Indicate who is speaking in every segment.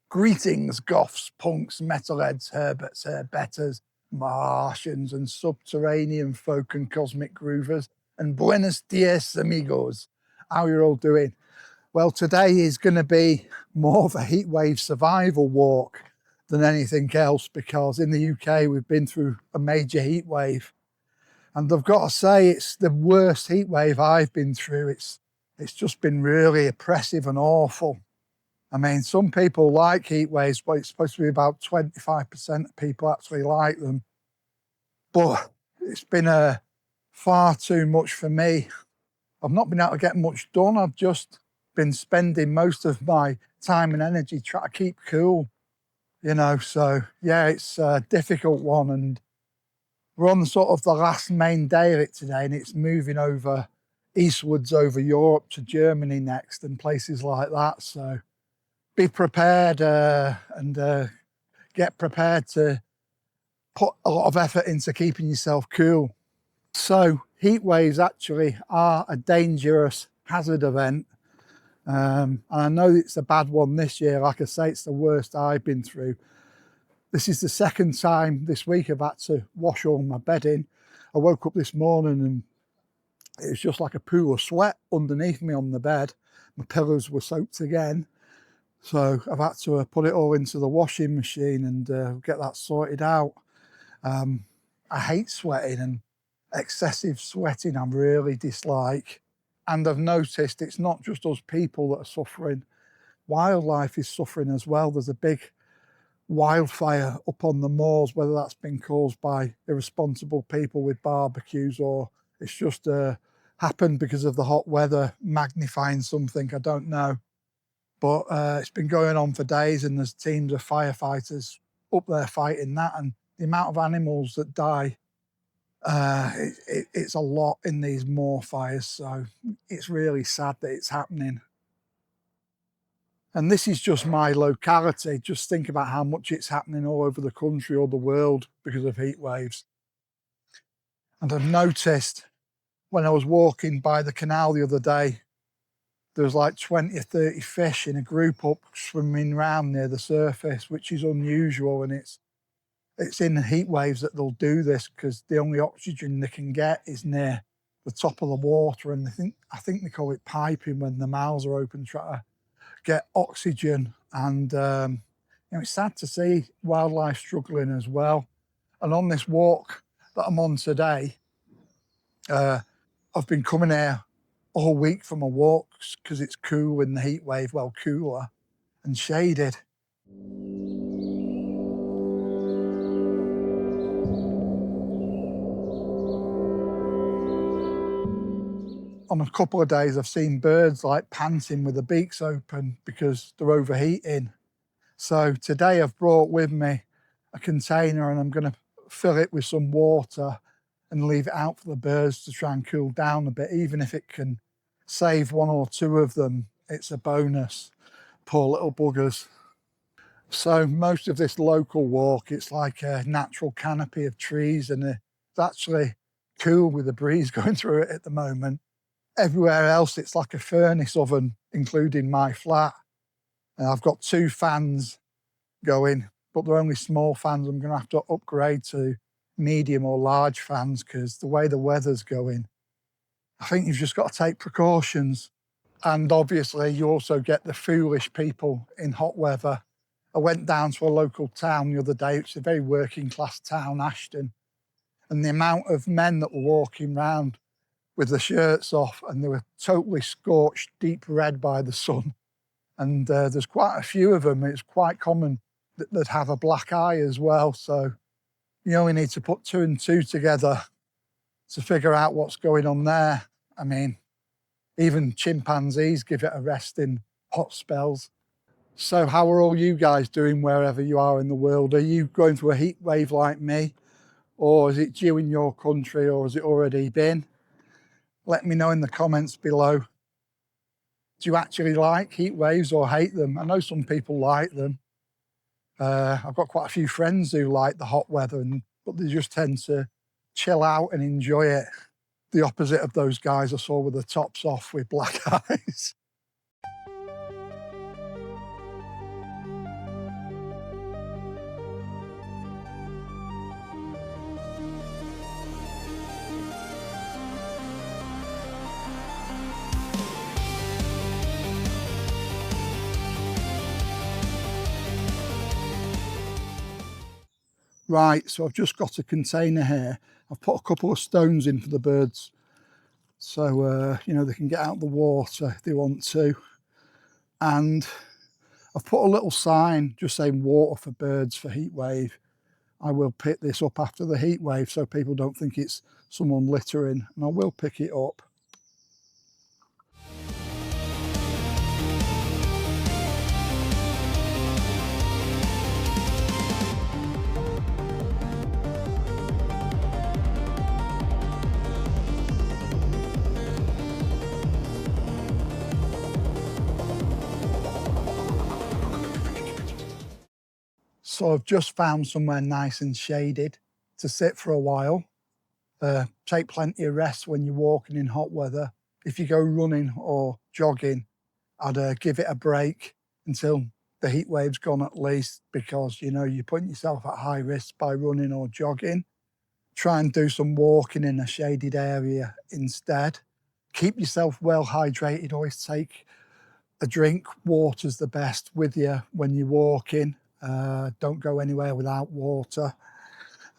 Speaker 1: Greetings, goths, punks, metalheads, herberts, herbetters, Martians and subterranean folk and cosmic groovers, and buenos dias, amigos. How are you all doing? Well, today is going to be more of a heatwave survival walk than anything else, because in the UK we've been through a major heatwave, and I've got to say it's the worst heatwave I've been through. It's just been really oppressive and awful. I mean, some people like heat waves, but it's supposed to be about 25% of people actually like them. But it's been far too much for me. I've not been able to get much done. I've just been spending most of my time and energy trying to keep cool, you know. So yeah, it's a difficult one, and we're on sort of the last main day of it today, and it's moving over eastwards over Europe to Germany next and places like that. So be prepared and get prepared to put a lot of effort into keeping yourself cool. So heat waves actually are a dangerous hazard event. And I know it's a bad one this year. Like I say, it's the worst I've been through. This is the second time this week I've had to wash all my bedding. I woke up this morning and it was just like a pool of sweat underneath me on the bed. My pillows were soaked again. So I've had to put it all into the washing machine and get that sorted out. I hate sweating, and excessive sweating I really dislike. And I've noticed it's not just us people that are suffering. Wildlife is suffering as well. There's a big wildfire up on the moors, whether that's been caused by irresponsible people with barbecues or it's just happened because of the hot weather magnifying something, I don't know. But it's been going on for days, and there's teams of firefighters up there fighting that, and the amount of animals that die, it's a lot in these moor fires. So it's really sad that it's happening. And this is just my locality. Just think about how much it's happening all over the country or the world because of heat waves. And I've noticed when I was walking by the canal the other day, there was like 20 or 30 fish in a group up swimming around near the surface, which is unusual. And it's in heat waves that they'll do this because the only oxygen they can get is near the top of the water. And I think they call it piping when the mouths are open, try to get oxygen. And it's sad to see wildlife struggling as well. And on this walk that I'm on today, I've been coming here all week for my walks because it's cool in the heat wave, well, cooler and shaded. On a couple of days, I've seen birds like panting with the beaks open because they're overheating. So today I've brought with me a container and I'm going to fill it with some water and leave it out for the birds to try and cool down a bit. Even if it can save one or two of them, it's a bonus. Poor little buggers. So most of this local walk, it's like a natural canopy of trees, and it's actually cool with the breeze going through it at the moment. Everywhere else, it's like a furnace oven, including my flat. And I've got 2 fans going, but they're only small fans. I'm going to have to upgrade to medium or large fans because the way the weather's going, I think you've just got to take precautions. And obviously you also get the foolish people in hot weather. I went down to a local town the other day. It's a very working class town, Ashton. And the amount of men that were walking around with the shirts off, and they were totally scorched deep red by the sun. And there's quite a few of them. It's quite common that they'd have a black eye as well. So you only need to put 2 and 2 together to figure out what's going on there. I mean, even chimpanzees give it a rest in hot spells. So how are all you guys doing wherever you are in the world? Are you going through a heat wave like me? Or is it due in your country, or has it already been? Let me know in the comments below. Do you actually like heat waves or hate them? I know some people like them. I've got quite a few friends who like the hot weather, but they just tend to chill out and enjoy it. The opposite of those guys I saw with the tops off with black eyes. Right, so I've just got a container here. I've put a couple of stones in for the birds, so you know, they can get out of the water if they want to. And I've put a little sign just saying water for birds for Heatwave. I will pick this up after the Heatwave so people don't think it's someone littering, and I will pick it up. So I've just found somewhere nice and shaded to sit for a while. Take plenty of rest when you're walking in hot weather. If you go running or jogging, I'd give it a break until the heat wave's gone at least, because you know you're putting yourself at high risk by running or jogging. Try and do some walking in a shaded area instead. Keep yourself well hydrated. Always take a drink. Water's the best with you when you're walking. Don't go anywhere without water.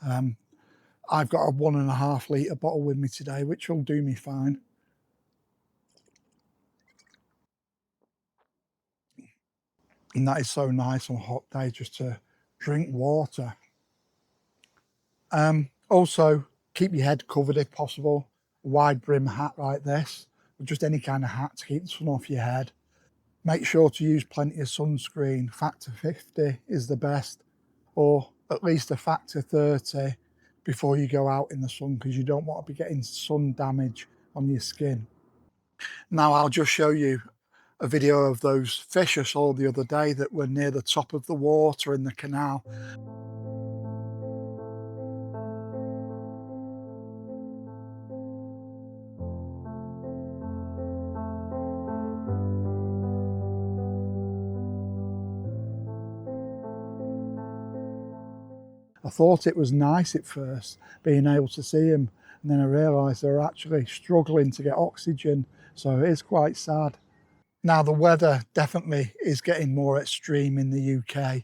Speaker 1: I've got a 1.5 litre bottle with me today, which will do me fine. And that is so nice on a hot day just to drink water. Also, keep your head covered if possible. A wide brim hat like this, or just any kind of hat to keep the sun off your head. Make sure to use plenty of sunscreen. Factor 50 is the best, or at least a factor 30 before you go out in the sun, because you don't want to be getting sun damage on your skin. Now I'll just show you a video of those fish I saw the other day that were near the top of the water in the canal. I thought it was nice at first, being able to see them, and then I realised they're actually struggling to get oxygen, so it is quite sad. Now the weather definitely is getting more extreme in the UK.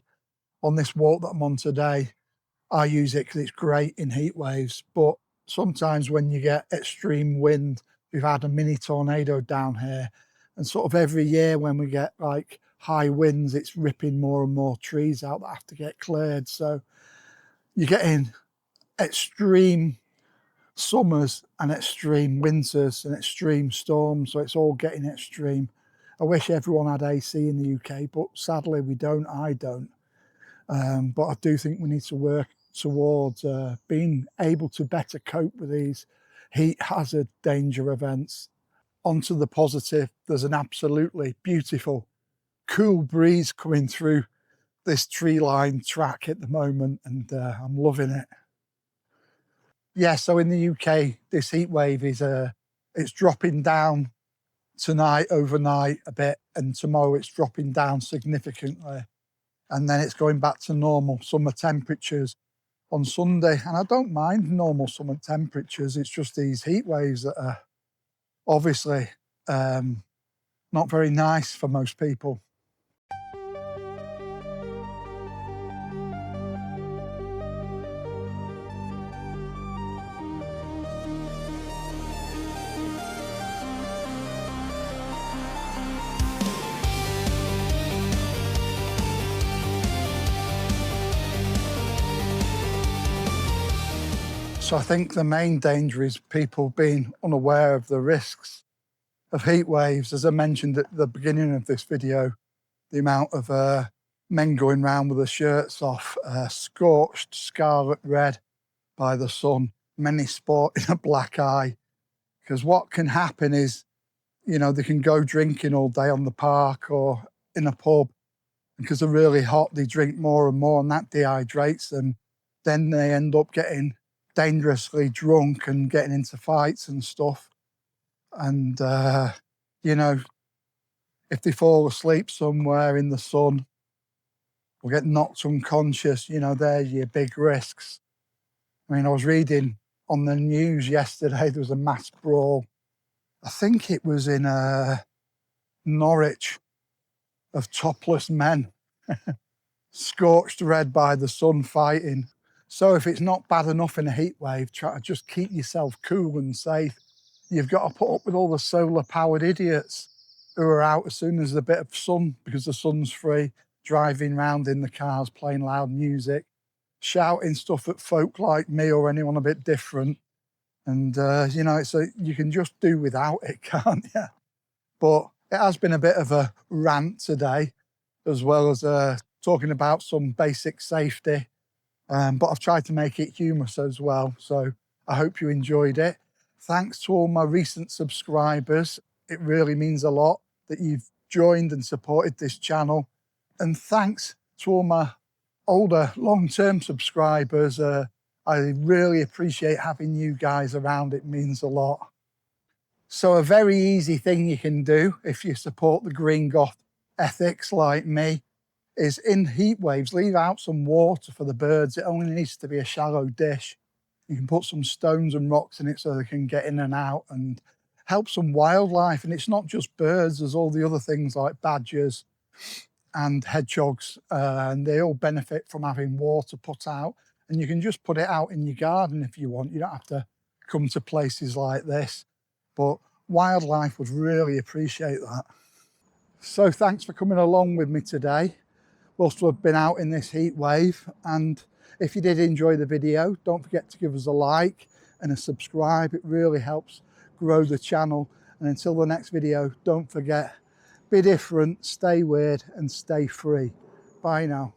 Speaker 1: On this walk that I'm on today, I use it because it's great in heat waves, but sometimes when you get extreme wind, we've had a mini tornado down here, and sort of every year when we get like high winds, it's ripping more and more trees out that have to get cleared. So you're getting extreme summers and extreme winters and extreme storms, so it's all getting extreme. I wish everyone had AC in the UK, but sadly we don't. I don't. But I do think we need to work towards being able to better cope with these heat hazard danger events. Onto the positive, there's an absolutely beautiful, cool breeze coming through this tree-lined track at the moment, and I'm loving it. Yeah, so in the UK, this heat wave is it's dropping down tonight, overnight a bit, and tomorrow it's dropping down significantly. And then it's going back to normal summer temperatures on Sunday. And I don't mind normal summer temperatures. It's just these heat waves that are obviously not very nice for most people. So I think the main danger is people being unaware of the risks of heat waves. As I mentioned at the beginning of this video, the amount of men going around with their shirts off, scorched scarlet red by the sun, many sporting a black eye. Because what can happen is, you know, they can go drinking all day on the park or in a pub. Because they're really hot, they drink more and more, and that dehydrates them. Then they end up getting dangerously drunk and getting into fights and stuff. And, you know, if they fall asleep somewhere in the sun or get knocked unconscious, you know, they're your big risks. I mean, I was reading on the news yesterday, there was a mass brawl. I think it was in Norwich, of topless men, scorched red by the sun fighting. So if it's not bad enough in a heat wave, try to just keep yourself cool and safe. You've got to put up with all the solar powered idiots who are out as soon as there's a bit of sun, because the sun's free, driving round in the cars, playing loud music, shouting stuff at folk like me or anyone a bit different. And, you know, you can just do without it, can't you? But it has been a bit of a rant today, as well as talking about some basic safety. But I've tried to make it humorous as well. So I hope you enjoyed it. Thanks to all my recent subscribers. It really means a lot that you've joined and supported this channel. And thanks to all my older long-term subscribers. I really appreciate having you guys around. It means a lot. So a very easy thing you can do if you support the green goth ethics like me is, in heat waves, leave out some water for the birds. It only needs to be a shallow dish. You can put some stones and rocks in it so they can get in and out, and help some wildlife. And it's not just birds, there's all the other things like badgers and hedgehogs, and they all benefit from having water put out. And you can just put it out in your garden if you want. You don't have to come to places like this, but wildlife would really appreciate that. So thanks for coming along with me today whilst we've been out in this heat wave. And if you did enjoy the video, don't forget to give us a like and a subscribe. It really helps grow the channel. And until the next video, don't forget, be different, stay weird, and stay free. Bye now.